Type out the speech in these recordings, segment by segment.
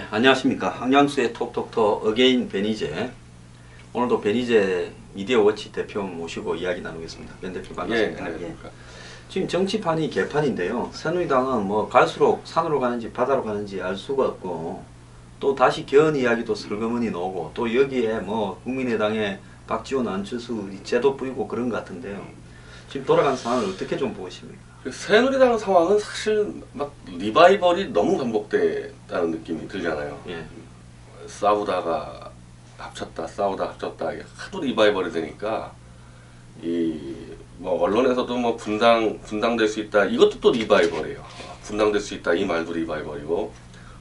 네, 안녕하십니까. 황양수의 톡톡톡 어게인 베니제. 오늘도 베니제 미디어워치 대표 모시고 이야기 나누겠습니다. 변 대표 반갑습니다. 예. 지금 정치판이 개판인데요. 새누리당은 뭐 갈수록 산으로 가는지 바다로 가는지 알 수가 없고, 또 다시 개헌 이야기도 슬그머니 나오고, 또 여기에 뭐 국민의당의 박지원, 안철수 제도 뿌리고 그런 것 같은데요. 지금 돌아간 상황을 어떻게 좀 보십니까? 새누리당 상황은 사실 막 리바이벌이 너무 반복됐다는 느낌이 들잖아요. 예. 싸우다가 합쳤다, 싸우다 합쳤다, 하도 리바이벌이 되니까 이 뭐 언론에서도 뭐 분당될 수 있다, 이것도 또 리바이벌이에요. 분당될 수 있다 이 말도 리바이벌이고,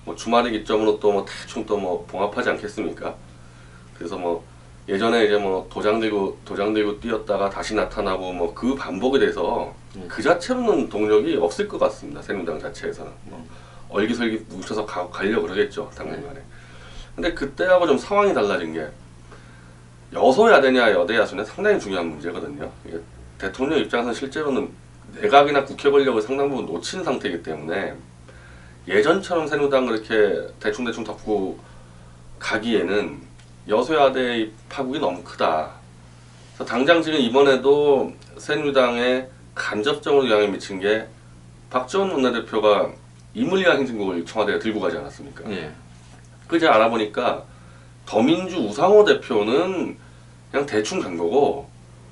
뭐 주말의 기점으로 또 뭐 대충 또 뭐 봉합하지 않겠습니까? 그래서 뭐 예전에 이제 뭐 도장들고 뛰었다가 다시 나타나고 뭐 그 반복에 대해서 그 자체로는 동력이 없을 것 같습니다. 새누리당 자체에서는 뭐 얼기설기 뭉쳐서 가려고 그러겠죠, 당분간에. 근데 그때하고 좀 상황이 달라진 게, 여소야대냐 여대야수냐 상당히 중요한 문제거든요. 이게 대통령 입장에서는 실제로는 내각이나 국회 권력을 상당 부분 놓친 상태이기 때문에 예전처럼 새누리당 그렇게 대충 덮고 가기에는 여소야대의 파국이 너무 크다. 그래서 당장 지금 이번에도 새누리당에 간접적으로 영향을 미친 게 박지원 원내대표가 이물리아 행진곡을 청와대에 들고 가지 않았습니까? 예. 그제 알아보니까 더민주 우상호 대표는 그냥 대충 간 거고,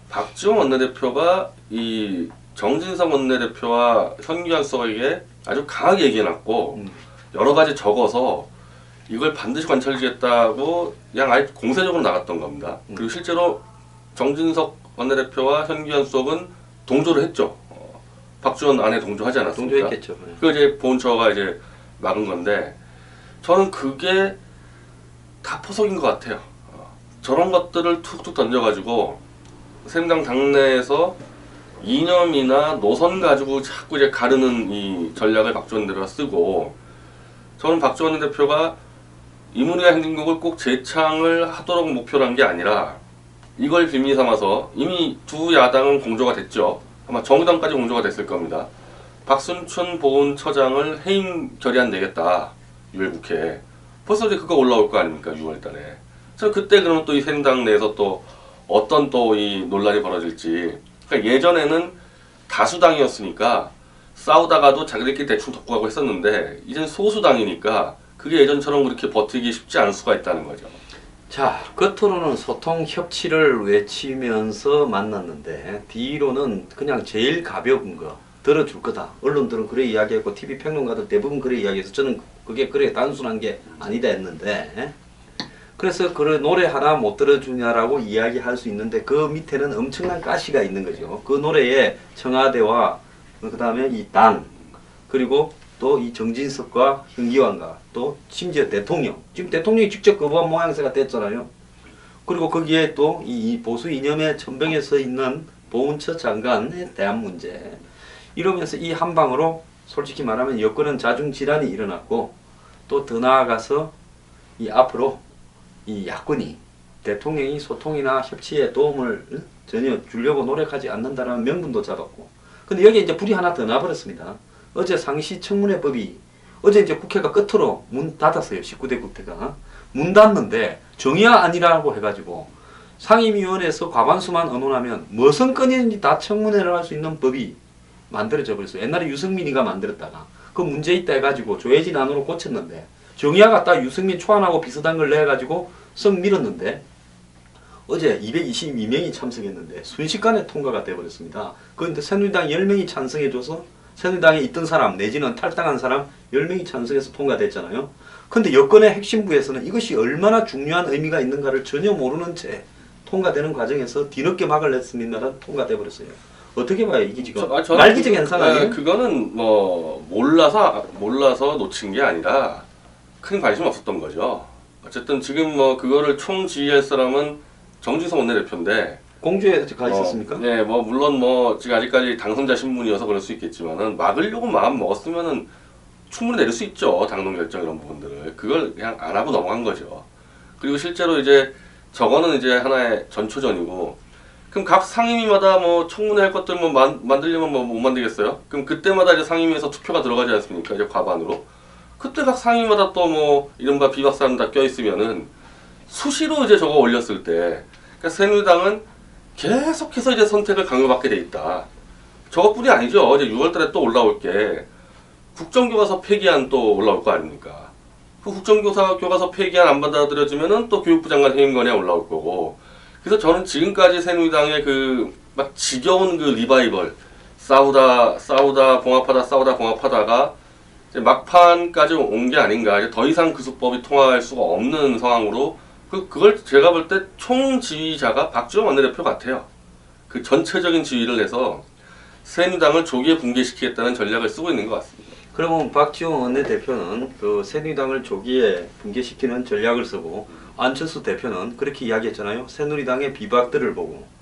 박지원 원내대표가 이 정진석 원내대표와 현기환 수석에게 아주 강하게 얘기해놨고 여러 가지 적어서 이걸 반드시 관철지겠다고 그냥 아예 공세적으로 나갔던 겁니다. 그리고 실제로 정진석 원내대표와 현기환 수석은 동조를 했죠. 박지원 안에 동조하지 않았습니까? 동조했겠죠. 그 이제 보훈처가 이제 막은 건데, 저는 그게 다 포석인 것 같아요. 저런 것들을 툭툭 던져가지고 새누리당 당내에서 이념이나 노선 가지고 자꾸 이제 가르는 이 전략을 박지원 대표가 쓰고, 저는 박지원 대표가 이물리아 행진곡을 꼭 재창을 하도록 목표로 한 게 아니라 이걸 빌미 삼아서, 이미 두 야당은 공조가 됐죠. 아마 정의당까지 공조가 됐을 겁니다. 박순춘 보훈처장을 해임 결의안 내겠다, 6월 국회에. 벌써 이제 그거 올라올 거 아닙니까, 6월달에. 그래서 그때 그러면 또 이 새누리당 내에서 또 어떤 또 이 논란이 벌어질지. 그러니까 예전에는 다수당이었으니까 싸우다가도 자기들끼리 대충 덮고 가고 했었는데, 이제는 소수당이니까 그게 예전처럼 그렇게 버티기 쉽지 않을 수가 있다는 거죠. 자, 겉으로는 소통 협치를 외치면서 만났는데 뒤로는 그냥 제일 가벼운 거 들어줄 거다. 언론들은 그래 이야기했고 TV 평론가들 대부분 그래 이야기해서 저는 그게 그래 단순한 게 아니다 했는데, 그래서 그래 노래 하나 못 들어주냐라고 이야기할 수 있는데 그 밑에는 엄청난 가시가 있는 거죠. 그 노래에 청와대와 그 다음에 이 당, 그리고 또 이 정진석과 현기환과 또 심지어 대통령, 지금 대통령이 직접 거부한 모양새가 됐잖아요. 그리고 거기에 또 이 보수 이념의 전병에 서 있는 보훈처 장관에 대한 문제, 이러면서 이 한 방으로 솔직히 말하면 여권은 자중질환이 일어났고, 또 더 나아가서 이 앞으로 이 야권이 대통령이 소통이나 협치에 도움을 전혀 주려고 노력하지 않는다는 명분도 잡았고, 근데 여기에 이제 불이 하나 더 나버렸습니다. 어제 상시 청문회법이, 어제 이제 국회가 끝으로 문 닫았어요. 19대 국회가 문 닫는데 정의야 아니라고 해가지고 상임위원회에서 과반수만 언론하면 무슨 건이든지 다 청문회를 할 수 있는 법이 만들어져 버렸어요. 옛날에 유승민이가 만들었다가 그 문제 있다 해가지고 조혜진 안으로 고쳤는데, 정의야가 딱 유승민 초안하고 비슷한 걸 내가지고 썩 밀었는데, 어제 222명이 참석했는데 순식간에 통과가 돼버렸습니다. 그런데 새누리당 10명이 찬성해줘서 새누리당에 있던 사람 내지는 탈당한 사람 10명이 찬성해서 통과됐잖아요. 근데 여권의 핵심부에서는 이것이 얼마나 중요한 의미가 있는가를 전혀 모르는 채 통과되는 과정에서 뒤늦게 막을 냈습니다. 통과돼 버렸어요. 어떻게 봐요? 이게 지금 말기적 현상 아니에요? 그거는 뭐 몰라서 놓친 게 아니라 큰 관심 없었던 거죠. 어쨌든 지금 뭐 그거를 총지휘할 사람은 정진석 원내대표인데, 공주에 가 있었습니까? 네, 뭐 물론 뭐 지금 아직까지 당선자 신분이어서 그럴 수 있겠지만은 막으려고 마음 먹었으면은 충분히 내릴 수 있죠. 당론 결정 이런 부분들을. 그걸 그냥 안 하고 넘어간 거죠. 그리고 실제로 이제 저거는 이제 하나의 전초전이고, 그럼 각 상임위마다 뭐 청문회 할 것들 뭐 만들려면 뭐 못 만들겠어요? 그럼 그때마다 이제 상임위에서 투표가 들어가지 않습니까? 이제 과반으로. 그때 각 상임마다 또 뭐 이른바 비박사람 다 껴있으면은 수시로 이제 저거 올렸을 때, 그러니까 새누리당은 계속해서 이제 선택을 강요받게 돼 있다. 저것뿐이 아니죠. 이제 6월달에 또 올라올 게 국정교과서 폐기안 또 올라올 거 아닙니까? 그 국정교과서 폐기안 안 받아들여지면은 또 교육부 장관 해임건에 올라올 거고. 그래서 저는 지금까지 새누리당의 그 막 지겨운 그 리바이벌, 싸우다 봉합하다가 이제 막판까지 온 게 아닌가. 이제 더 이상 그 수법이 통할 수가 없는 상황으로 그걸 제가 볼 때 총지휘자가 박지원 원내대표 같아요. 그 전체적인 지휘를 해서 새누리당을 조기에 붕괴시키겠다는 전략을 쓰고 있는 것 같습니다. 그러면 박지원 원내대표는 그 새누리당을 조기에 붕괴시키는 전략을 쓰고, 안철수 대표는 그렇게 이야기했잖아요. 새누리당의 비박들을 보고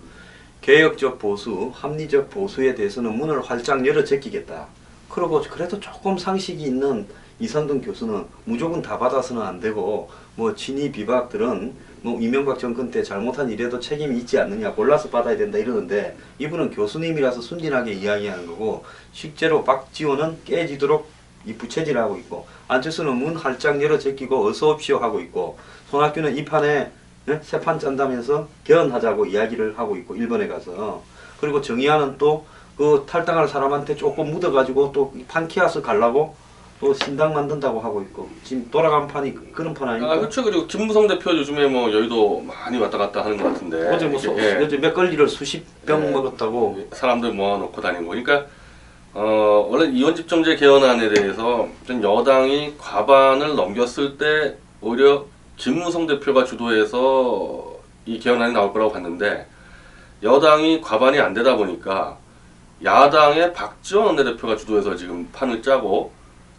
개혁적 보수, 합리적 보수에 대해서는 문을 활짝 열어 제끼겠다. 그리고 그래도 조금 상식이 있는 이선동 교수는 무조건 다 받아서는 안 되고, 뭐 친이 비박들은 뭐 이명박 정권 때 잘못한 일에도 책임이 있지 않느냐, 골라서 받아야 된다 이러는데, 이분은 교수님이라서 순진하게 이야기하는 거고, 실제로 박지원은 깨지도록 이 부채질하고 있고, 안철수는 문 활짝 열어 제끼고 어서 옵시오 하고 있고, 손학규는 이 판에 새 판 짠다면서 개헌하자고 이야기를 하고 있고, 일본에 가서. 그리고 정의안은 또 그 탈당할 사람한테 조금 묻어가지고 또 판키아스 가려고 또 신당 만든다고 하고 있고, 지금 돌아간 판이 그런 판 아닙니까? 아, 그렇죠. 그리고 김무성 대표 요즘에 뭐 여의도 많이 왔다 갔다 하는 것 같은데. 어제 뭐 어제 맥걸리를 수십 병 먹었다고. 사람들 모아놓고 다니고. 그러니까 원래 이원집정제 개헌안에 대해서 좀 여당이 과반을 넘겼을 때 오히려 김무성 대표가 주도해서 이 개헌안이 나올 거라고 봤는데, 여당이 과반이 안 되다 보니까 야당의 박지원 원내대표가 주도해서 지금 판을 짜고,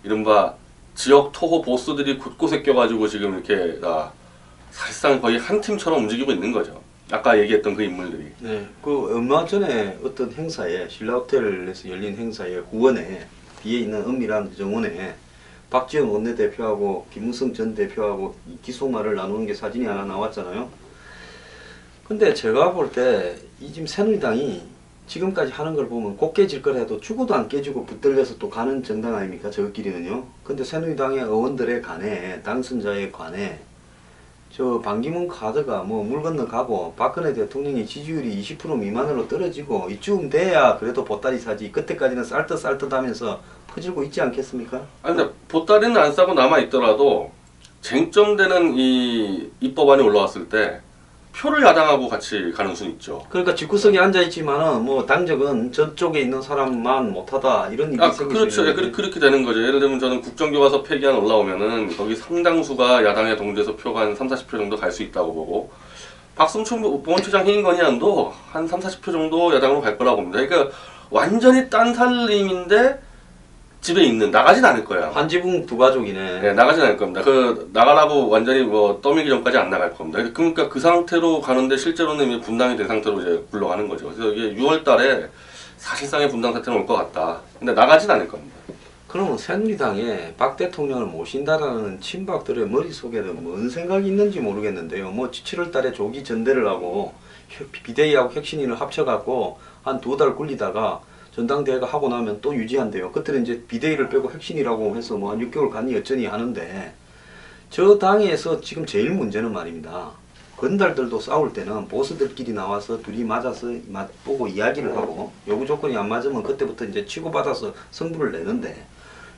이른바 지역 토호 보스들이 곳곳에 껴가지고 지금 이렇게 사실상 거의 한 팀처럼 움직이고 있는 거죠. 아까 얘기했던 그 인물들이. 네, 그 얼마 전에 어떤 행사에, 신라호텔에서 열린 행사에 후원에 뒤에 있는 은밀한 정원에 박지원 원내대표하고 김무성 전 대표하고 기속말을 나누는 게 사진이 하나 나왔잖아요. 근데 제가 볼 때 이 지금 새누리당이 지금까지 하는 걸 보면 곧 깨질 거라 해도 죽어도 안 깨지고 붙들려서 또 가는 정당 아닙니까? 저끼리는요. 근데 새누리당의 의원들에 관해, 당선자에 관해 저 반기문 카드가 뭐 물 건너가고, 박근혜 대통령의 지지율이 20% 미만으로 떨어지고 이쯤 돼야 그래도 보따리 사지, 그때까지는 쌀듯 하면서 퍼질고 있지 않겠습니까? 아니 근데 보따리는 안 싸고 남아 있더라도 쟁점되는 이 입법안이 올라왔을 때 표를 야당하고 같이 가는 수는 있죠. 그러니까 집구석에 앉아있지만은 뭐 당적은 저쪽에 있는 사람만 못하다 이런 일이 생길 그렇죠. 수 있는. 그렇게 되는 거죠. 예를 들면 저는 국정교과서 폐기안 올라오면은 거기 상당수가 야당에 동조해서 표가 한 30, 40표 정도 갈 수 있다고 보고, 박승춘 보훈처장 해임 건의안도 한 30, 40표 정도 야당으로 갈 거라고 봅니다. 그러니까 완전히 딴 살림인데 집에 있는, 나가진 않을 거야. 한지붕 두 가족이네. 네, 나가진 않을 겁니다. 나가라고 완전히 뭐 떠밀기 전까지 안 나갈 겁니다. 그러니까 그 상태로 가는데 실제로는 이미 분당이 된 상태로 이제 굴러가는 거죠. 그래서 이게 6월 달에 사실상의 분당 사태는 올 것 같다. 근데 나가진 않을 겁니다. 그러면 새누리당에 박 대통령을 모신다라는 친박들의 머릿속에는 뭔 생각이 있는지 모르겠는데요. 뭐 7월 달에 조기 전대를 하고 비대위하고 혁신위를 합쳐갖고 한 2달 굴리다가 전당대회가 하고 나면 또 유지한대요. 그때는 이제 비대위를 빼고 혁신이라고 해서 뭐 한 6개월 간이 여전히 하는데, 저 당에서 지금 제일 문제는 말입니다. 건달들도 싸울 때는 보스들끼리 나와서 둘이 맞아서 맛보고 이야기를 하고, 요구 조건이 안 맞으면 그때부터 이제 치고받아서 승부를 내는데,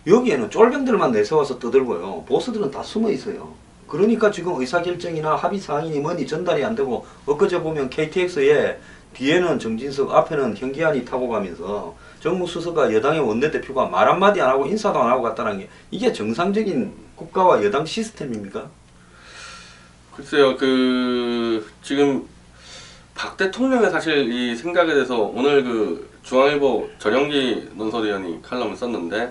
여기에는 쫄병들만 내세워서 떠들고요. 보스들은 다 숨어 있어요. 그러니까 지금 의사결정이나 합의사항이니 뭐니 전달이 안 되고, 엊그제 보면 KTX에 뒤에는 정진석, 앞에는 현기환이 타고 가면서 정무수석과 여당의 원내대표가 말 한마디 안 하고 인사도 안 하고 갔다는 게, 이게 정상적인 국가와 여당 시스템입니까? 글쎄요, 지금 박 대통령의 사실 이 생각에 대해서 오늘 그 중앙일보 전영기 논설위원이 칼럼을 썼는데,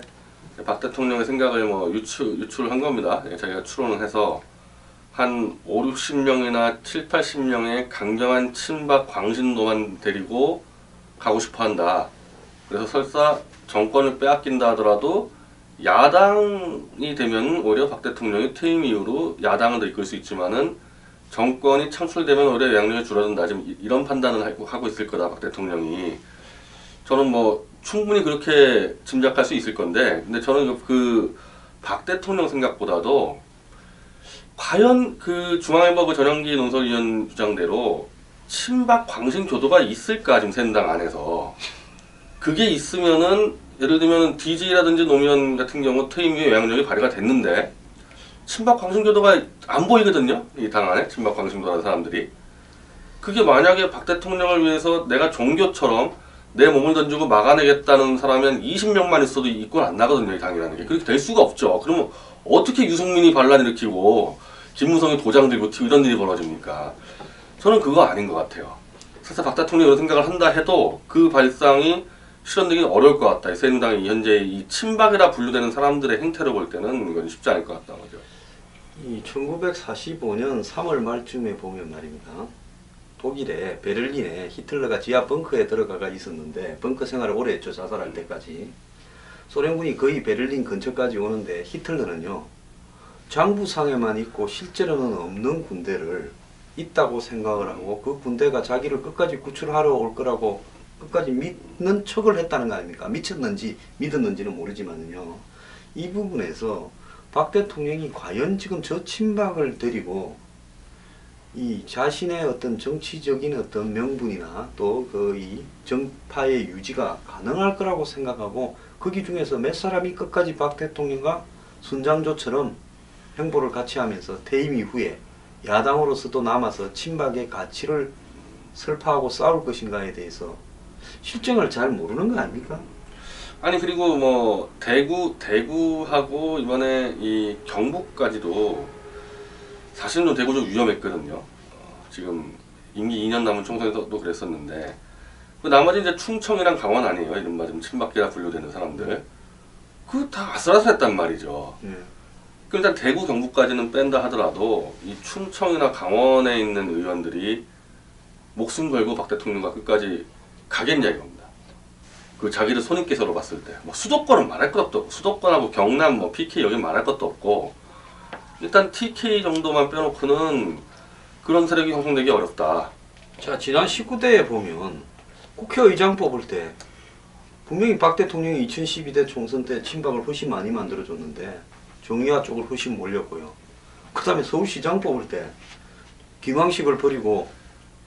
박 대통령의 생각을 뭐 유출한 겁니다. 자기가 추론을 해서 한 5, 60명이나 7, 80명의 강경한 친박 광신도만 데리고 가고 싶어 한다. 그래서 설사 정권을 빼앗긴다 하더라도 야당이 되면 오히려 박 대통령이 퇴임 이후로 야당을 더 이끌 수 있지만은 정권이 창출되면 오히려 영향력이 줄어든다. 지금 이런 판단을 하고 있을 거다, 박 대통령이. 저는 뭐 충분히 그렇게 짐작할 수 있을 건데, 근데 저는 박 박 대통령 생각보다도 과연 그 중앙일보 그 전영기 논설위원 주장대로 친박 광신 교도가 있을까 지금 새누리당 안에서. 그게 있으면은 예를 들면 DJ라든지 노무현 같은 경우 퇴임 후에 영향력이 발휘가 됐는데 친박 광신 교도가 안 보이거든요. 이 당 안에 친박 광신 교도라는 사람들이. 그게 만약에 박 대통령을 위해서 내가 종교처럼 내 몸을 던지고 막아내겠다는 사람이 20명만 있어도 이권 안 나거든요. 이 당이라는 게. 그렇게 될 수가 없죠. 그러면 어떻게 유승민이 반란 일으키고 김무성이 도장 들고 튀고 이런 일이 벌어집니까? 저는 그거 아닌 것 같아요. 사실 박 대통령이 이런 생각을 한다 해도 그 발상이 실현되기 어려울 것 같다. 새누리당이 현재 이 친박이라 분류되는 사람들의 행태를 볼 때는 이건 쉽지 않을 것 같다는 거죠. 이 1945년 3월 말쯤에 보면 말입니다. 독일의 베를린에 히틀러가 지하 벙커에 들어가가 있었는데 벙커 생활을 오래 했죠. 자살할 때까지. 소련군이 거의 베를린 근처까지 오는데 히틀러는요. 장부상에만 있고 실제로는 없는 군대를 있다고 생각을 하고 그 군대가 자기를 끝까지 구출하러 올 거라고 끝까지 믿는 척을 했다는 거 아닙니까? 미쳤는지 믿었는지는 모르지만요. 이 부분에서 박 대통령이 과연 지금 저 친박을 데리고 이 자신의 어떤 정치적인 어떤 명분이나 또 그 이 정파의 유지가 가능할 거라고 생각하고 거기 중에서 몇 사람이 끝까지 박 대통령과 순장조처럼 행보를 같이 하면서 퇴임 이후에 야당으로서도 남아서 친박의 가치를 설파하고 싸울 것인가에 대해서 실정을 잘 모르는 거 아닙니까? 아니 그리고 뭐 대구하고 이번에 이 경북까지도 사실은 좀 대구 좀 위험했거든요. 지금 임기 2년 남은 총선에서도 그랬었는데 그 나머지 이제 충청이랑 강원 아니에요. 이른바 좀 친박계라 분류되는 사람들. 그 다 아슬아슬했단 말이죠. 일단 대구 경북까지는 뺀다 하더라도 이 충청이나 강원에 있는 의원들이 목숨 걸고 박 대통령과 끝까지 가겠냐 이겁니다. 그 자기를 손익계서로 봤을 때 뭐 수도권은 말할 것도 없고 수도권하고 경남 뭐 PK 여기 말할 것도 없고 일단 TK 정도만 빼놓고는 그런 세력이 형성되기 어렵다. 자, 지난 19대에 보면 국회의장 뽑을 때 분명히 박 대통령이 2012대 총선 때 친박을 훨씬 많이 만들어줬는데 정의화 쪽을 훨씬 몰렸고요. 그 다음에 서울시장 뽑을 때 김황식을 버리고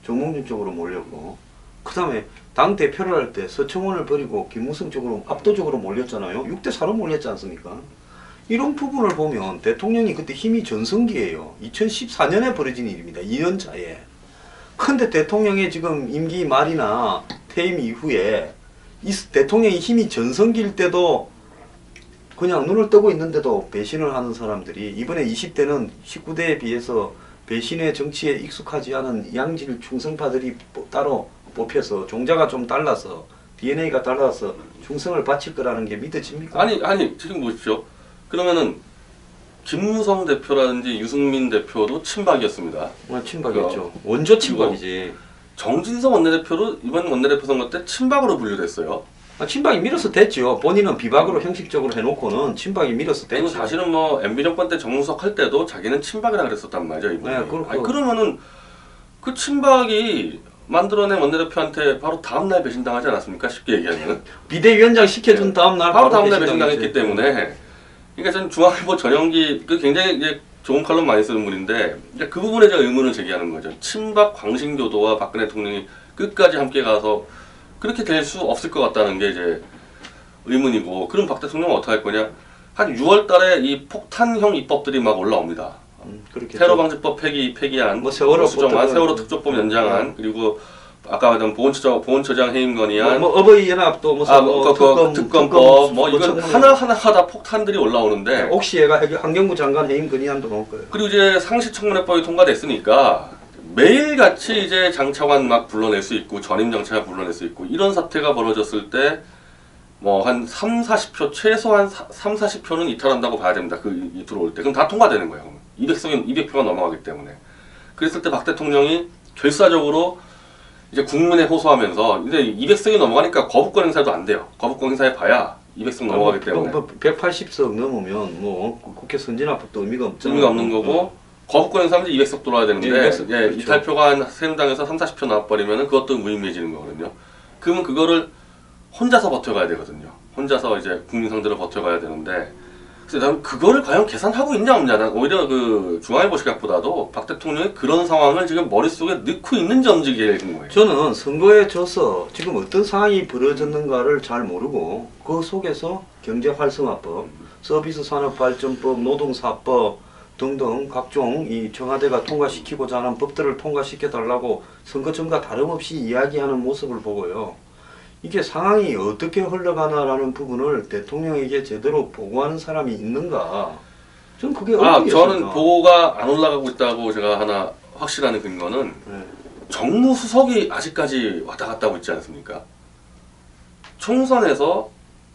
정몽준 쪽으로 몰렸고 그 다음에 당대표를 할 때 서청원을 버리고 김무성 쪽으로 압도적으로 몰렸잖아요. 6대4로 몰렸지 않습니까? 이런 부분을 보면 대통령이 그때 힘이 전성기예요. 2014년에 벌어진 일입니다. 2년 차에. 근데 대통령의 지금 임기 말이나 퇴임 이후에 이 대통령이 힘이 전성기일 때도 그냥 눈을 뜨고 있는데도 배신을 하는 사람들이 이번에 20대는 19대에 비해서 배신의 정치에 익숙하지 않은 양질 충성파들이 따로 뽑혀서 종자가 좀 달라서 DNA가 달라서 충성을 바칠 거라는 게 믿어집니까? 아니 지금 보십시오. 그러면은 김무성 대표라든지 유승민 대표도 친박이었습니다. 친박이었죠. 원조 친박이지. 정진석 원내대표도 이번 원내대표 선거 때 친박으로 분류됐어요. 친박이 밀어서 됐죠. 본인은 비박으로 형식적으로 해놓고는 친박이 밀어서 됐죠. 그리고 사실은 뭐 MB 정권 때 정무석 할 때도 자기는 친박이라 그랬었단 말이죠. 이분이. 네, 아니, 그러면은 그 친박이 만들어낸 원내대표한테 바로 다음날 배신당하지 않았습니까? 쉽게 얘기하면. 비대위원장 시켜준 다음날 바로 다음날 배신당했기 때문에. 그러니까 저는 중앙일보 전영기 그 굉장히 이제 좋은 칼럼 많이 쓰는 분인데 그 부분에 제가 의문을 제기하는 거죠. 친박 광신교도와 박근혜 대통령이 끝까지 함께 가서 그렇게 될 수 없을 것 같다는 게 이제 의문이고 그럼 박 대통령은 어떻게 할 거냐? 한 6월 달에 이 폭탄형 입법들이 막 올라옵니다. 테러방지법 폐기안, 뭐 세월호 수정안, 세월호 특조법 연장안, 그리고 아까 말한 보훈처장 해임 건의안, 뭐 어버이연합도 무슨 특검법, 뭐 이건 하나하나 다 폭탄들이 올라오는데 혹시 얘가 환경부 장관 해임 건의안도 나올 거예요. 그리고 이제 상시청문회법이 통과됐으니까 매일같이 이제 장차관 막 불러낼 수 있고 전임 장차관 불러낼 수 있고 이런 사태가 벌어졌을 때 뭐 한 3-40표 최소한 3-40표는 이탈한다고 봐야 됩니다. 그 들어올 때 그럼 다 통과되는 거예요. 200표가 넘어가기 때문에 그랬을 때 박 대통령이 결사적으로 이제 국민에 호소하면서 이제 200석이 넘어가니까 거부권 행사도 안 돼요. 거부권 행사해 봐야 200석 넘어가기 때문에 180석 넘으면 뭐 국회 선진화법도 의미가 없잖아요. 의미가 없는 거고 거부권 행사하면 200석 돌아야 되는데 200석, 예, 그렇죠. 이탈표가 한 새누리당에서 3-40표 나와버리면 그것도 무의미해지는 거거든요. 그러면 그거를 혼자서 버텨가야 되거든요. 혼자서 이제 국민 상대로 버텨가야 되는데 그래서 난 그거를 과연 계산하고 있냐 없냐. 난 오히려 그 중앙일보 시각보다도 박 대통령이 그런 상황을 지금 머릿속에 넣고 있는지 없는지가 궁금해요. 저는 선거에 져서 지금 어떤 상황이 벌어졌는가를 잘 모르고 그 속에서 경제활성화법, 서비스산업발전법, 노동사법 등등 각종 이 청와대가 통과시키고자 하는 법들을 통과시켜달라고 선거 전과 다름없이 이야기하는 모습을 보고요. 이게 상황이 어떻게 흘러가나라는 부분을 대통령에게 제대로 보고하는 사람이 있는가? 저는 그게 저는 보고가 안 올라가고 있다고 제가 하나 확실한 근거는 네. 정무수석이 아직까지 왔다 갔다 하고 있지 않습니까? 총선에서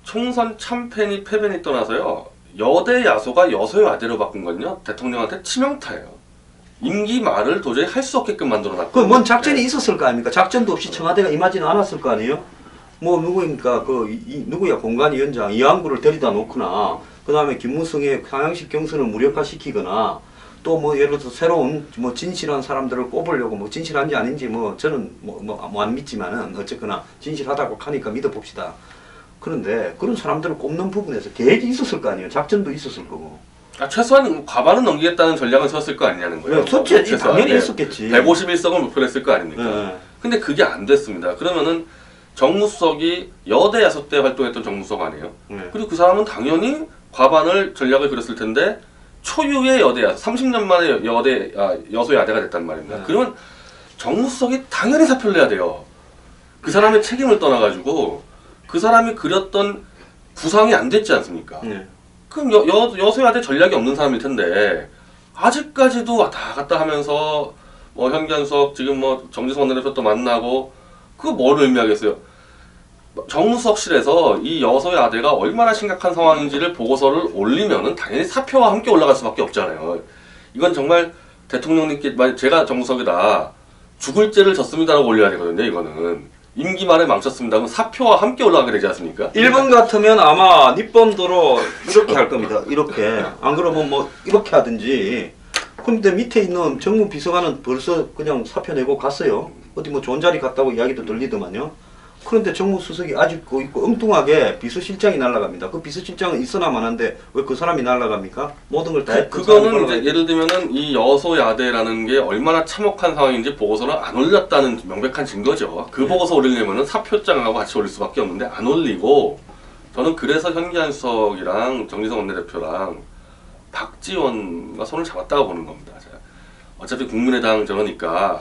총선 참패니 패배니 떠나서요. 여대 야소가 여소의 아대로 바꾼 건요. 대통령한테 치명타예요. 임기 말을 도저히 할 수 없게끔 만들어놨고. 그뭔 작전이 있었을 거 아닙니까? 작전도 없이 청와대가 임하지는 않았을 거 아니에요? 뭐 누구입니까? 누구야 공관위원장 이한구를 데리다 놓거나 그 다음에 김무성의 상향식 경선을 무력화시키거나 또 뭐 예를 들어서 새로운 뭐 진실한 사람들을 꼽으려고 뭐 진실한지 아닌지 뭐 저는 안 믿지만은 어쨌거나 진실하다고 하니까 믿어봅시다. 그런데 그런 사람들을 꼽는 부분에서 계획이 있었을 거 아니에요? 작전도 있었을 거고. 최소한 과반은 넘기겠다는 전략은 세웠을 거 아니냐는 거예요. 네, 당연히 했었겠지. 151석을 목표로 했을 거 아닙니까? 네. 근데 그게 안 됐습니다. 그러면은 정무수석이 여대 야소 때 활동했던 정무수석 아니에요? 네. 그리고 그 사람은 당연히 과반을 전략을 그렸을 텐데 초유의 여대 야소, 30년 만에 여소의 아대가 됐단 말입니다. 네. 그러면 정무수석이 당연히 사표를 내야 돼요. 그 사람의 책임을 떠나가지고 그 사람이 그렸던 구상이 안 됐지 않습니까? 네. 그럼 여소의 아대 전략이 없는 사람일 텐데 아직까지도 왔다 갔다 하면서 뭐 현견석 지금 뭐 정지선 원내대표 또 만나고 그거 뭘 의미하겠어요? 정무수석실에서 이 여소의 아대가 얼마나 심각한 상황인지를 보고서를 올리면은 당연히 사표와 함께 올라갈 수밖에 없잖아요. 이건 정말 대통령님께 만약 제가 정무수석이다 죽을 죄를 졌습니다라고 올려야 되거든요. 이거는 임기 말에 망쳤습니다. 그럼 사표와 함께 올라가게 되지 않습니까? 일본 같으면 아마 니뻔도로 이렇게 할 겁니다. 이렇게 안 그러면 뭐 이렇게 하든지. 근데 밑에 있는 정무 비서관은 벌써 그냥 사표 내고 갔어요. 어디 뭐 좋은 자리 갔다고 이야기도 들리더만요. 그런데 정무수석이 아직도 있고 엉뚱하게 비서실장이 날아갑니다. 그 비서실장은 있어나 마나인데 왜 그 사람이 날아갑니까? 모든 걸 다 했던 그거는 이제 예를 들면은 이 여소야대라는 게 얼마나 참혹한 상황인지 보고서를 안 올렸다는 명백한 증거죠. 그 보고서 올리려면은 사표장하고 같이 올릴 수밖에 없는데 안 올리고 저는 그래서 현기한수석이랑 정지선 원내대표랑 박지원과 손을 잡았다고 보는 겁니다. 제가 어차피 국민의당 저러니까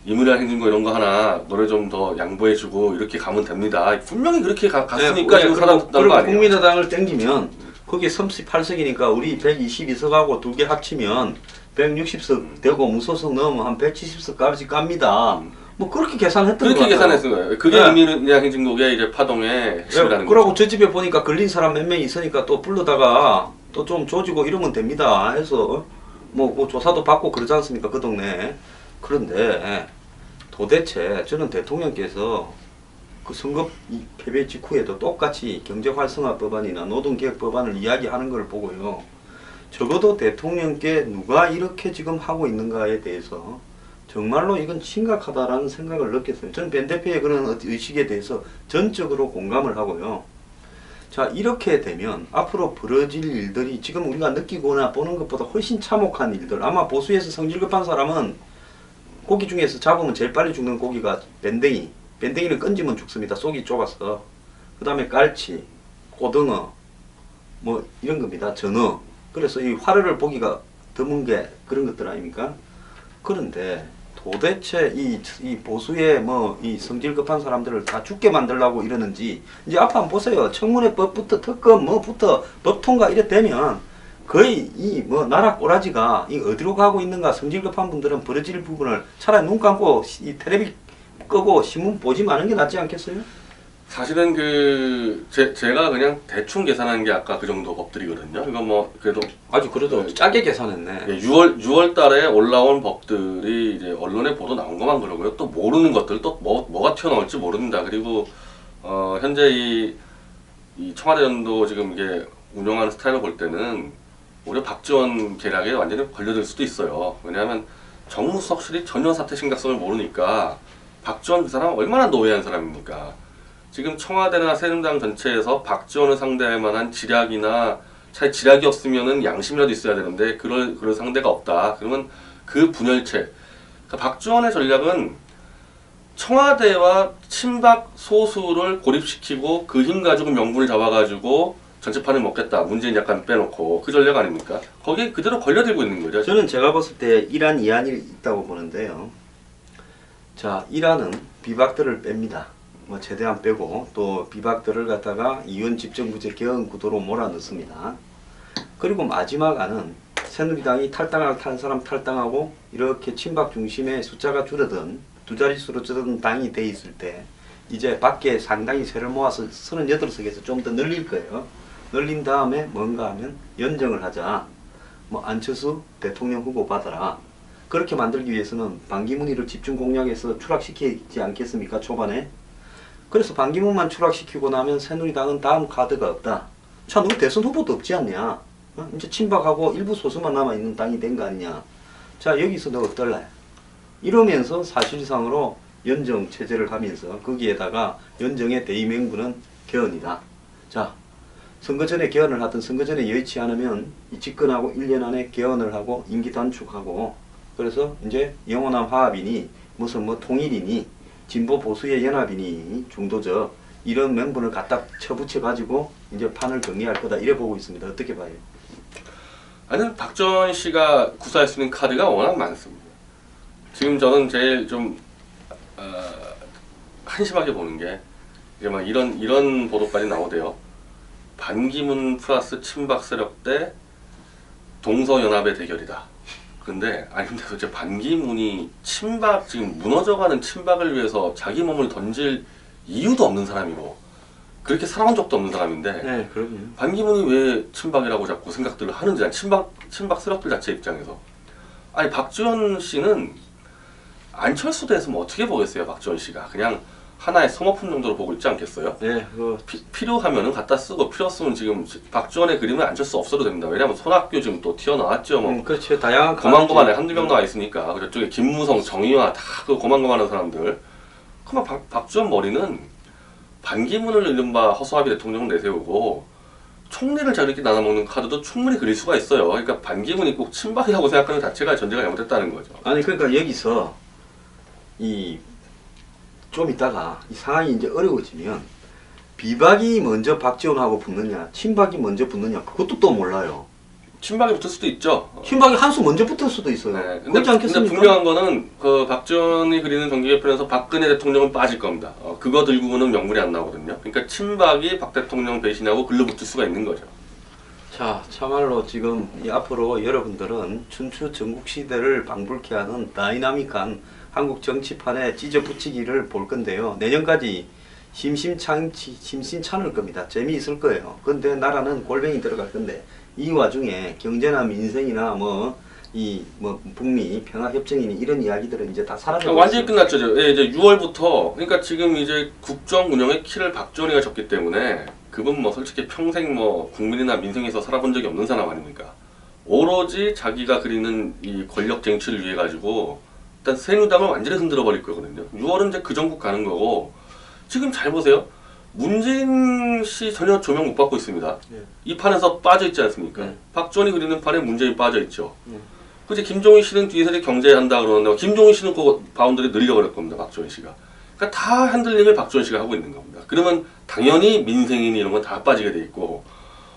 이문이랑 행진고 이런 거 하나 노래 좀 더 양보해주고 이렇게 가면 됩니다. 분명히 그렇게 갔으니까 네, 지금 사람 듣는 거 아니에요? 국민의당을 땡기면 거기 38석이니까 우리 122석하고 두 개 합치면 160석 되고 무소속 넣으면 한 170석까지 깝니다. 뭐 그렇게 계산했던 거 그렇게 같아요. 계산했을 거예요. 그게 네. 이문이랑 행진곡의 이제 파동의 핵심이라는 그러고 거죠. 저 집에 보니까 걸린 사람 몇 명 있으니까 또 불러다가 또 좀 조지고 이러면 됩니다. 해서 뭐 조사도 받고 그러지 않습니까? 그 동네에. 그런데 도대체 저는 대통령께서 그 선거 패배 직후에도 똑같이 경제활성화법안이나 노동개혁법안을 이야기하는 걸 보고요. 적어도 대통령께 누가 이렇게 지금 하고 있는가에 대해서 정말로 이건 심각하다라는 생각을 느꼈어요. 저는 벤 대표의 그런 의식에 대해서 전적으로 공감을 하고요. 자, 이렇게 되면 앞으로 벌어질 일들이 지금 우리가 느끼거나 보는 것보다 훨씬 참혹한 일들. 아마 보수에서 성질급한 사람은 고기 중에서 잡으면 제일 빨리 죽는 고기가 밴댕이. 밴댕이는 건지면 죽습니다. 속이 좁아서. 그 다음에 깔치, 고등어, 뭐 이런 겁니다. 전어. 그래서 이 화려를 보기가 드문 게 그런 것들 아닙니까? 그런데 도대체 이 보수의 뭐 이 성질급한 사람들을 다 죽게 만들려고 이러는지 이제 앞에 한번 보세요. 청문회법부터 특검 뭐부터 법 통과 이래 되면 거의 이 뭐 나라 꼬라지가 이 어디로 가고 있는가. 성질급한 분들은 벌어질 부분을 차라리 눈 감고 이 텔레비 끄고 신문 보지 마는 게 낫지 않겠어요? 사실은 제가 그냥 대충 계산한 게 아까 그 정도 법들이거든요. 이거 뭐 그래도 아주 그래도 짜게 계산했네. 6월 달에 올라온 법들이 이제 언론에 보도 나온 것만 그러고요. 또 모르는 것들 또 뭐가 튀어나올지 모릅니다. 그리고 현재 이 청와대연도 지금 이게 운영하는 스타일을 볼 때는 오히려 박지원 계략에 완전히 걸려들 수도 있어요. 왜냐하면 정무수석실이 전혀 사태 심각성을 모르니까 박지원 그 사람 얼마나 노예한 사람입니까? 지금 청와대나 새누리당 전체에서 박지원을 상대할 만한 지략이나 차라리 지략이 없으면은 양심이라도 있어야 되는데 그럴 상대가 없다. 그러면 그 분열체. 그러니까 박지원의 전략은 청와대와 친박 소수를 고립시키고 그 힘 가지고 명분을 잡아가지고 전체판을 먹겠다. 문재인 약간 빼놓고 그 전략 아닙니까? 거기에 그대로 걸려들고 있는 거죠. 저는 제가 봤을 때 이란 이안이 있다고 보는데요. 자, 이란은 비박들을 뺍니다. 뭐 최대한 빼고 또 비박들을 갖다가 이원 집정부제 개헌 구도로 몰아넣습니다. 그리고 마지막 안은 새누리당이 탈당할 사람 탈당하고 이렇게 친박 중심의 숫자가 줄어든 두 자릿수로 줄어든 당이 돼 있을 때 이제 밖에 상당히 세를 모아서 38석에서 좀 더 늘릴 거예요. 늘린 다음에 뭔가 하면 연정을 하자. 뭐 안철수 대통령 후보 받아라. 그렇게 만들기 위해서는 반기문이를 집중 공략해서 추락시키지 않겠습니까? 초반에. 그래서 반기문만 추락시키고 나면 새누리당은 다음 카드가 없다. 자, 누구 대선 후보도 없지 않냐? 이제 친박하고 일부 소수만 남아있는 당이 된 거 아니냐? 자, 여기서 너 어떨래? 이러면서 사실상으로 연정 체제를 하면서 거기에다가 연정의 대의명분은 개헌이다. 자, 선거 전에 개헌을 하든 선거 전에 여의치 않으면 이 집권하고 1년 안에 개헌을 하고 임기 단축하고 그래서 이제 영원한 화합이니 무슨 뭐 통일이니 진보 보수의 연합이니 중도적 이런 명분을 갖다 쳐붙여 가지고 이제 판을 정리할 거다 이래 보고 있습니다. 어떻게 봐요? 아니 박지원 씨가 구사할 수 있는 카드가 워낙 많습니다. 지금 저는 제일 좀 한심하게 보는 게 이제 막 이런 보도까지 나오대요. 반기문 플러스 친박 세력 대 동서연합의 대결이다. 근데 아니 근데 도대체 반기문이 친박 지금 무너져가는 친박을 위해서 자기 몸을 던질 이유도 없는 사람이고 그렇게 살아온 적도 없는 사람인데 네, 그럼요. 반기문이 왜 친박이라고 자꾸 생각들을 하는지 친박 세력들 자체 입장에서 아니 박지원 씨는 안철수 대해서 뭐 어떻게 보겠어요? 박지원 씨가 그냥 하나의 소모품 정도로 보고 있지 않겠어요? 네, 필요하면은 갖다 쓰고 필요 없으면 지금 박지원의 그림은 안철수 없어도 됩니다. 왜냐하면 손학규 지금 또 튀어나왔죠. 뭐 그렇죠. 다양한 고만고만에 한두 명 나와 있으니까 저쪽에 김무성, 정의화 다 그 고만고만한 사람들. 그러면 박지원 머리는 반기문을 이른바 허수아비 대통령을 내세우고 총리를 저렇게 나눠먹는 카드도 충분히 그릴 수가 있어요. 그러니까 반기문이 꼭 친박이라고 생각하는 자체가 전제가 잘못됐다는 거죠. 아니 그러니까 여기서 좀 있다가 이 상황이 이제 어려워지면 비박이 먼저 박지원하고 붙느냐 친박이 먼저 붙느냐 그것도 또 몰라요. 친박이 붙을 수도 있죠. 친박이 한 수 먼저 붙을 수도 있어요. 네. 그렇지 않겠습니까? 근데 분명한 거는 그 박지원이 그리는 정기개편에서 박근혜 대통령은 빠질 겁니다. 그거 들고는 명분이 안 나오거든요. 그러니까 친박이 박 대통령 배신하고 글로 붙을 수가 있는 거죠. 자, 참말로 지금 앞으로 여러분들은 춘추 전국시대를 방불케 하는 다이나믹한 한국 정치판에 찢어붙이기를 볼 건데요. 내년까지 심심찮을 겁니다. 재미있을 거예요. 근데 나라는 골뱅이 들어갈 건데 이 와중에 경제나 민생이나 북미 평화협정이니 이런 이야기들은 이제 다 사라져. 완전히 끝났죠. 예, 이제 6월부터 그러니까 지금 이제 국정 운영의 키를 박지원이가 졌기 때문에 그분 뭐 솔직히 평생 뭐 국민이나 민생에서 살아본 적이 없는 사람 아닙니까? 오로지 자기가 그리는 이 권력 쟁취를 위해 가지고 일단 새누리당을 완전히 흔들어 버릴 거거든요. 6월은 이제 그 전국 가는 거고 지금 잘 보세요. 문재인 씨 전혀 조명 못 받고 있습니다. 네. 이 판에서 빠져 있지 않습니까? 네. 박지원이 그리는 판에 문재인 빠져 있죠. 네. 그치 김종인 씨는 뒤에서 이제 경제한다 그러는데 김종인 씨는 그 바운더리 늘려버릴 겁니다. 박지원 씨가. 그러니까 다 핸들링을 박지원 씨가 하고 있는 겁니다. 그러면 당연히 민생이니 이런 건 다 빠지게 돼 있고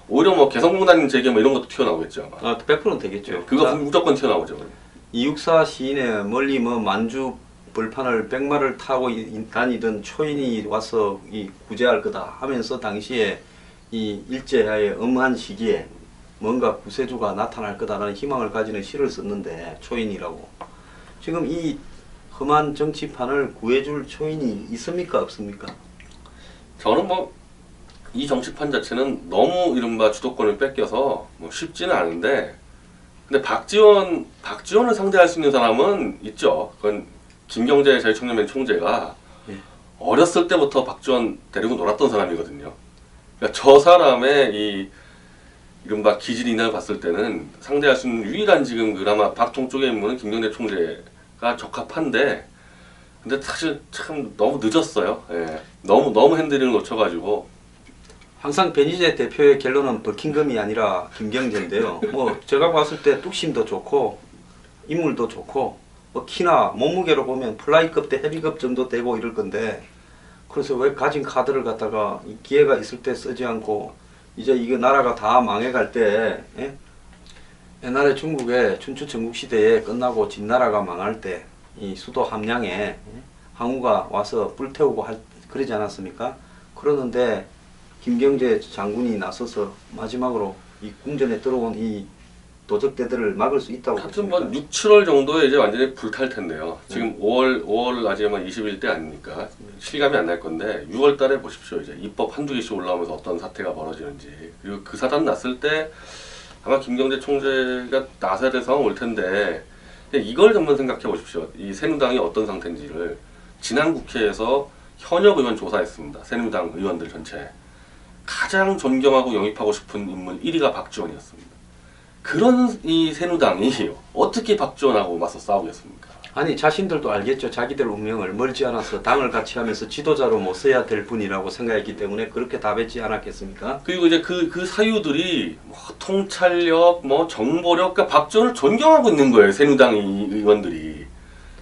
오히려 뭐 개성공단 재개 뭐 이런 것도 튀어나오겠죠 아마. 100%는 되겠죠. 그거 자, 무조건 튀어나오죠. 264 시인의 멀리 만주 벌판을 백마를 타고 다니던 초인이 와서 구제할 거다 하면서 당시에 이 일제하의 엄한 시기에 뭔가 구세주가 나타날 거다라는 희망을 가지는 시를 썼는데 초인이라고. 지금 이 험한 정치판을 구해줄 초인이 있습니까 없습니까? 저는 뭐 이 정치판 자체는 너무 이른바 주도권을 뺏겨서 뭐 쉽지는 않은데 근데 박지원을 상대할 수 있는 사람은 있죠. 그건 김경재 자유청년회 총재가 어렸을 때부터 박지원 데리고 놀았던 사람이거든요. 그러니까 저 사람의 이 이른바 기질이나 봤을 때는 상대할 수 있는 유일한 지금 그나마 박통 쪽에 있는 김경재 총재가 적합한데 근데 사실 참 너무 늦었어요. 예. 너무 핸들링을 놓쳐가지고 항상 변희재 대표의 결론은 버킹엄이 아니라 김경재인데요. 뭐 제가 봤을 때 뚝심도 좋고 인물도 좋고 뭐 키나 몸무게로 보면 플라이급 대 헤비급 정도 되고 이럴 건데 그래서 왜 가진 카드를 갖다가 이 기회가 있을 때 쓰지 않고 이제 이게 나라가 다 망해갈 때 예? 옛날에 중국의 춘추 전국 시대에 끝나고 진나라가 망할 때 이 수도 함양에 예? 항우가 와서 불태우고 그러지 않았습니까? 그러는데 김경재 장군이 나서서 마지막으로 이 궁전에 들어온 이 도적대들을 막을 수 있다고 하여튼 뭐 보십니까? 6, 7월 정도에 이제 완전히 불탈 텐데요. 지금 5월 아직 뭐 20일대 아닙니까? 실감이 안 날 건데 6월 달에 보십시오. 이제 입법 한두 개씩 올라오면서 어떤 사태가 벌어지는지. 그리고 그 사단 났을 때 아마 김경재 총재가 나서야 될 상황 올 텐데 이걸 한번 생각해 보십시오. 이 새누당이 어떤 상태인지를 지난 국회에서 현역 의원 조사했습니다. 새누당 의원들 전체. 가장 존경하고 영입하고 싶은 인물 1위가 박지원이었습니다. 그런 이 새누당이 어떻게 박지원하고 맞서 싸우겠습니까? 아니 자신들도 알겠죠. 자기들 운명을 멀지 않아서 당을 같이 하면서 지도자로 못 써야 될 분이라고 생각했기 때문에 그렇게 답했지 않았겠습니까? 그리고 이제 그 사유들이 뭐 통찰력, 뭐 정보력, 그러니까 박지원을 존경하고 있는 거예요. 새누당 의원들이.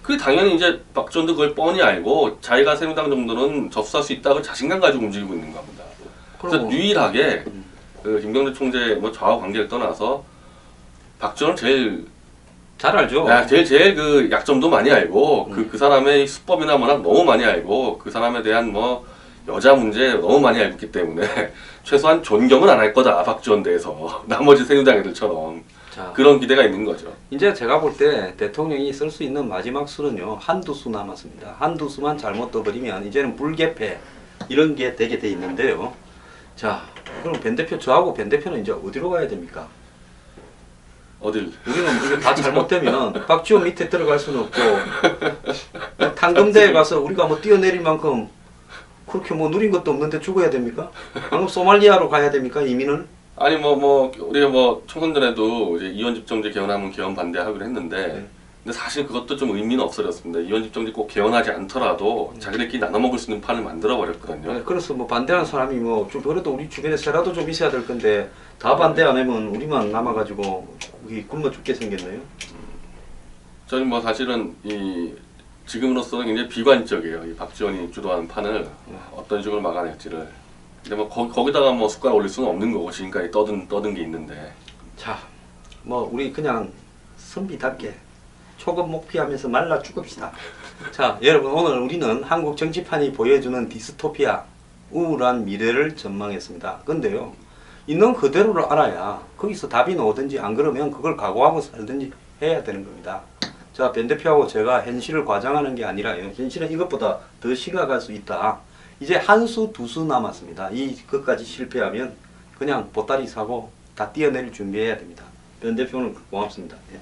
그 당연히 이제 박지원도 그걸 뻔히 알고 자기가 새누당 정도는 접수할 수 있다고 자신감 가지고 움직이고 있는 겁니다. 그래서 유일하게 그 김경재 총재 뭐 좌우 관계를 떠나서 박지원은 잘 알죠. 제일 그 약점도 많이 알고 그 사람의 수법이나 뭐나 너무 많이 알고 그 사람에 대한 뭐 여자 문제 너무 많이 알고 있기 때문에 최소한 존경은 안 할 거다 박지원 대해서 나머지 새누당 애들처럼 자, 그런 기대가 있는 거죠. 이제 제가 볼 때 대통령이 쓸 수 있는 마지막 수는요 한두 수 남았습니다. 한두 수만 잘못 떠버리면 이제는 불개폐 이런 게 되게 돼 있는데요. 자, 그럼 변 대표 저하고 변 대표는 이제 어디로 가야 됩니까? 어딜? 우리는 이게 다 잘못되면 박지원 밑에 들어갈 수는 없고 탄검대에 가서 우리가 뭐 뛰어내릴 만큼 그렇게 뭐 누린 것도 없는데 죽어야 됩니까? 방금 소말리아로 가야 됩니까 이민을? 아니 뭐 우리가 뭐 총선 전에도 이제 이원 집정제 개헌하면 개헌 반대하기로 했는데 근데 사실 그것도 좀 의미는 없어졌습니다. 이원 집정제 꼭 개헌하지 않더라도 자기들끼리 나눠 먹을 수 있는 판을 만들어 버렸거든요. 네, 그래서 뭐 반대하는 사람이 뭐 좀 그래도 우리 주변에 세라도 좀 있어야 될 건데 다 반대 안 하면 우리만 남아가지고 우리 굶어 죽게 생겼네요. 저는 뭐 사실은 이 지금으로서는 굉장히 비관적이에요. 이 박지원이 주도하는 판을 어떤 식으로 막아낼지를. 근데 뭐 거기다가 뭐 숟가락 올릴 수는 없는 거고 지금까지 떠든 게 있는데. 자, 뭐 우리 그냥 선비답게 초급 목피하면서 말라 죽읍시다. 자, 여러분 오늘 우리는 한국 정치판이 보여주는 디스토피아, 우울한 미래를 전망했습니다. 근데요, 있는 그대로를 알아야 거기서 답이 나오든지 안 그러면 그걸 각오하고 살든지 해야 되는 겁니다. 자, 변 대표하고 제가 현실을 과장하는 게 아니라요. 현실은 이것보다 더 심각할 수 있다. 이제 한 수, 두 수 남았습니다. 이것까지 실패하면 그냥 보따리 사고 다 뛰어내릴 준비해야 됩니다. 변 대표는 고맙습니다. 예.